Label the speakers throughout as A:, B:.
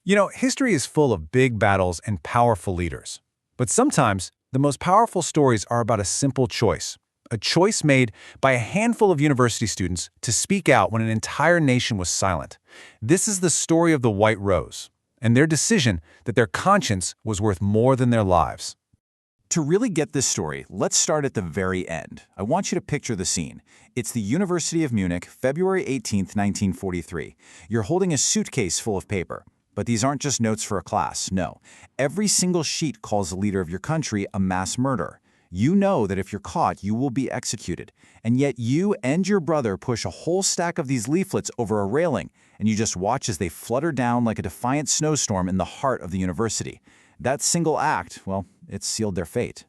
A: History is full of big battles and powerful leaders. But sometimes, the most powerful stories are about a simple choice. A choice made by a handful of university students to speak out when an entire nation was silent. This is the story of the White Rose, and their decision that their conscience was worth more than their lives.
B: To really get this story, let's start at the very end. I want you to picture the scene. It's the University of Munich, February 18, 1943. You're holding a suitcase full of paper. But these aren't just notes for a class, no. Every single sheet calls the leader of your country a mass murderer. You know that if you're caught, you will be executed. And yet you and your brother push a whole stack of these leaflets over a railing, and you just watch as they flutter down like a defiant snowstorm in the heart of the university. That single act, well, it sealed their fate.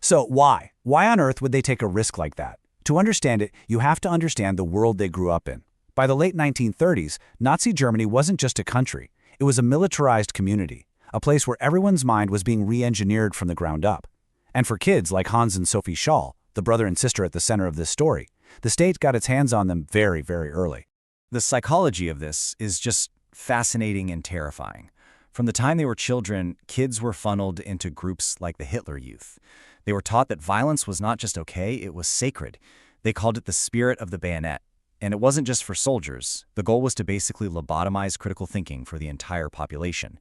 C: So why? Why on earth would they take a risk like that? To understand it, you have to understand the world they grew up in. By the late 1930s, Nazi Germany wasn't just a country. It was a militarized community, a place where everyone's mind was being re-engineered from the ground up. And for kids like Hans and Sophie Scholl, the brother and sister at the center of this story, the state got its hands on them very, very early.
D: The psychology of this is just fascinating and terrifying. From the time they were children, kids were funneled into groups like the Hitler Youth. They were taught that violence was not just okay, it was sacred. They called it the spirit of the bayonet. And it wasn't just for soldiers. The goal was to basically lobotomize critical thinking for the entire population.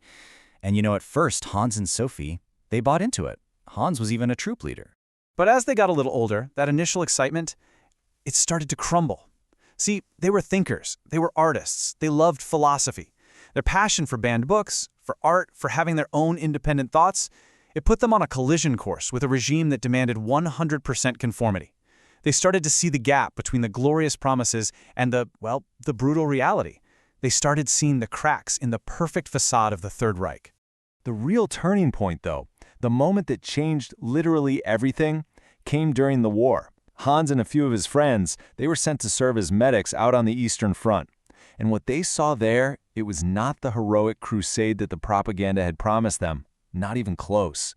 D: And at first, Hans and Sophie, they bought into it. Hans was even a troop leader.
E: But as they got a little older, that initial excitement, it started to crumble. See, they were thinkers, they were artists, they loved philosophy. Their passion for banned books, for art, for having their own independent thoughts, it put them on a collision course with a regime that demanded 100% conformity. They started to see the gap between the glorious promises and the brutal reality. They started seeing the cracks in the perfect facade of the Third Reich.
A: The real turning point, though, the moment that changed literally everything, came during the war. Hans and a few of his friends, they were sent to serve as medics out on the Eastern Front. And what they saw there, it was not the heroic crusade that the propaganda had promised them, not even close.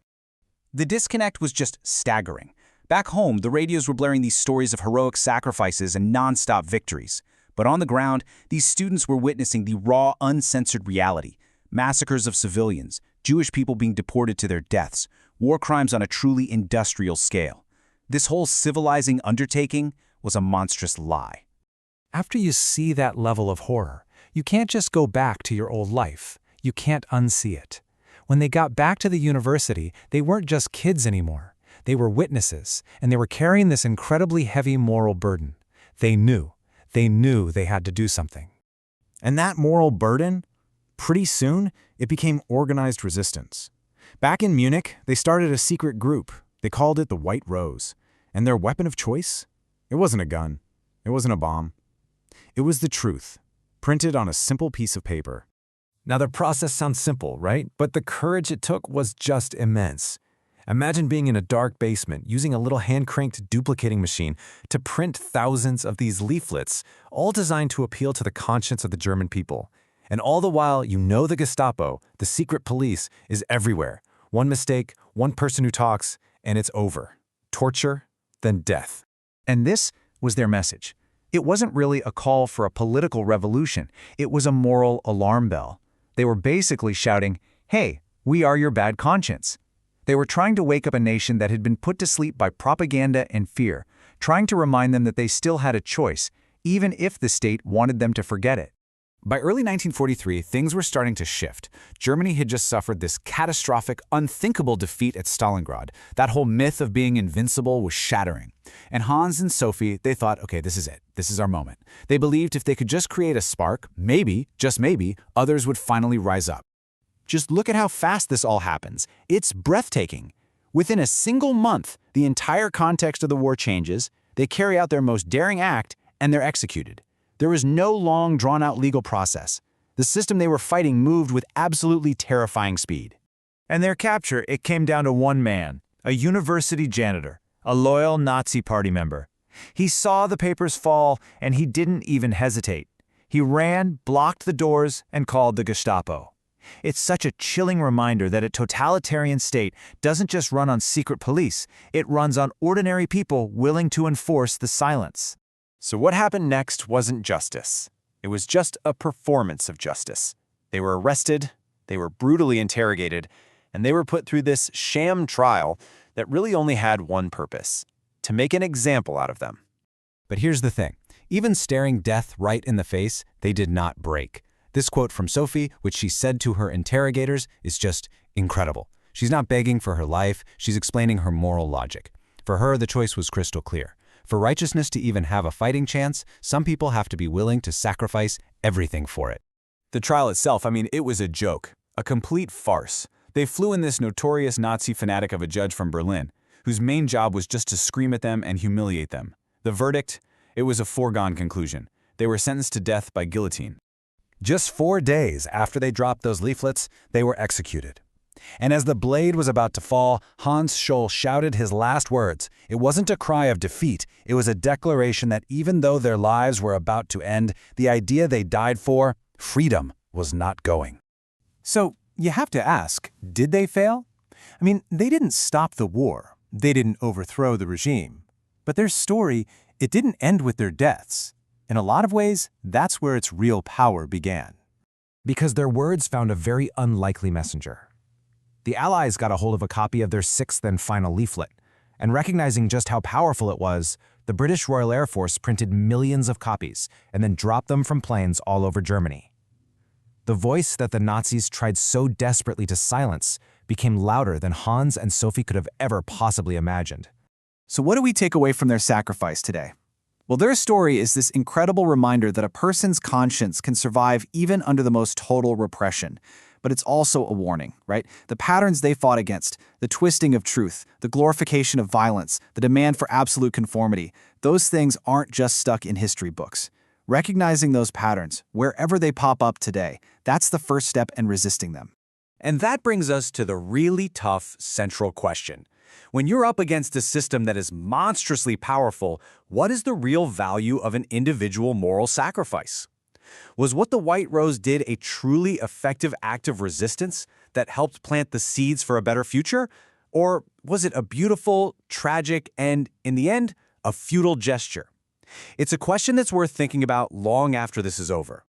C: The disconnect was just staggering. Back home, the radios were blaring these stories of heroic sacrifices and non-stop victories. But on the ground, these students were witnessing the raw, uncensored reality. Massacres of civilians, Jewish people being deported to their deaths, war crimes on a truly industrial scale. This whole civilizing undertaking was a monstrous lie.
F: After you see that level of horror, you can't just go back to your old life. You can't unsee it. When they got back to the university, they weren't just kids anymore. They were witnesses, and they were carrying this incredibly heavy moral burden. They knew they had to do something.
B: And that moral burden, pretty soon, it became organized resistance. Back in Munich, they started a secret group. They called it the White Rose. And their weapon of choice? It wasn't a gun. It wasn't a bomb. It was the truth, printed on a simple piece of paper.
F: Now, the process sounds simple, right? But the courage it took was just immense. Imagine being in a dark basement using a little hand-cranked duplicating machine to print thousands of these leaflets, all designed to appeal to the conscience of the German people. And all the while, the Gestapo, the secret police, is everywhere. One mistake, one person who talks, and it's over. Torture, then death.
C: And this was their message. It wasn't really a call for a political revolution. It was a moral alarm bell. They were basically shouting, "Hey, we are your bad conscience." They were trying to wake up a nation that had been put to sleep by propaganda and fear, trying to remind them that they still had a choice, even if the state wanted them to forget it.
B: By early 1943, things were starting to shift. Germany had just suffered this catastrophic, unthinkable defeat at Stalingrad. That whole myth of being invincible was shattering. And Hans and Sophie, they thought, okay, this is it. This is our moment. They believed if they could just create a spark, maybe, just maybe, others would finally rise up. Just look at how fast this all happens. It's breathtaking. Within a single month, the entire context of the war changes, they carry out their most daring act, and they're executed. There was no long, drawn-out legal process. The system they were fighting moved with absolutely terrifying speed.
E: And their capture, it came down to one man, a university janitor, a loyal Nazi party member. He saw the papers fall, and he didn't even hesitate. He ran, blocked the doors, and called the Gestapo. It's such a chilling reminder that a totalitarian state doesn't just run on secret police, it runs on ordinary people willing to enforce the silence.
A: So what happened next wasn't justice. It was just a performance of justice. They were arrested, they were brutally interrogated, and they were put through this sham trial that really only had one purpose: to make an example out of them.
B: But here's the thing. Even staring death right in the face, they did not break. This quote from Sophie, which she said to her interrogators, is just incredible. She's not begging for her life, she's explaining her moral logic. For her, the choice was crystal clear. For righteousness to even have a fighting chance, some people have to be willing to sacrifice everything for it.
A: The trial itself, it was a joke, a complete farce. They flew in this notorious Nazi fanatic of a judge from Berlin, whose main job was just to scream at them and humiliate them. The verdict? It was a foregone conclusion. They were sentenced to death by guillotine.
C: Just 4 days after they dropped those leaflets, they were executed. And as the blade was about to fall, Hans Scholl shouted his last words. It wasn't a cry of defeat. It was a declaration that even though their lives were about to end, the idea they died for, freedom, was not going.
A: So, you have to ask, did they fail? They didn't stop the war. They didn't overthrow the regime. But their story, it didn't end with their deaths. In a lot of ways, that's where its real power began.
C: Because their words found a very unlikely messenger. The Allies got a hold of a copy of their 6th and final leaflet, and recognizing just how powerful it was, the British Royal Air Force printed millions of copies and then dropped them from planes all over Germany. The voice that the Nazis tried so desperately to silence became louder than Hans and Sophie could have ever possibly imagined.
E: So what do we take away from their sacrifice today? Well, their story is this incredible reminder that a person's conscience can survive even under the most total repression. But it's also a warning, right? The patterns they fought against, the twisting of truth, the glorification of violence, the demand for absolute conformity, those things aren't just stuck in history books. Recognizing those patterns, wherever they pop up today, that's the first step in resisting them.
A: And that brings us to the really tough central question. When you're up against a system that is monstrously powerful, what is the real value of an individual moral sacrifice? Was what the White Rose did a truly effective act of resistance that helped plant the seeds for a better future? Or was it a beautiful, tragic, and, in the end, a futile gesture? It's a question that's worth thinking about long after this is over.